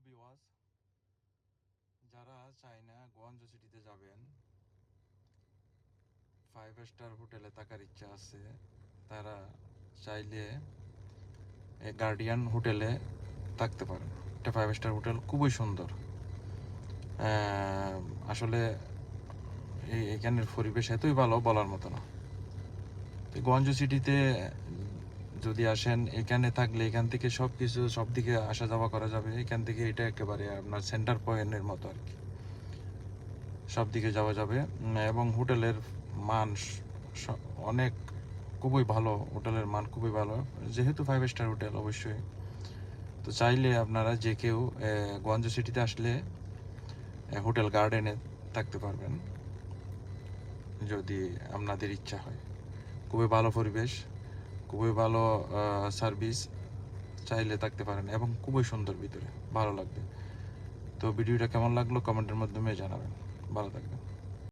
Viewers, যারা China গোয়াঞ্জো সিটিতে যাবেন, 5 স্টার হোটেলে থাকার ইচ্ছা আছে, তারা চাইলে গার্ডিয়ান হোটেলে থাকতে পারেন। এটা 5 স্টার হোটেল, খুবই সুন্দর। আসলে এখানের পরিবেশ এতই ভালো, বলার মতো না। গোয়াঞ্জো সিটিতে যদি আসেন, এখানে থাকলে এখান থেকে সব কিছু সব দিকে আসা যাওয়া করা যাবে। এখান থেকে এটা একেবারে আপনার সেন্টার পয়েন্টের মতো আর কি, সব দিকে যাওয়া যাবে। এবং হোটেলের মান অনেক খুবই ভালো, হোটেলের মান খুবই ভালো, যেহেতু 5 স্টার হোটেল অবশ্যই। তো চাইলে আপনারা যে কেউ গোয়াঞ্জো সিটিতে আসলে হোটেল গার্ডেনে থাকতে পারবেন যদি আপনাদের ইচ্ছা হয়। খুবই ভালো পরিবেশ, খুবই ভালো সার্ভিস, চাইলে থাকতে পারেন এবং খুবই সুন্দর, ভিতরে ভালো লাগবে। তো ভিডিওটা কেমন লাগলো কমেন্টের মাধ্যমে জানাবেন। ভালো থাকবেন।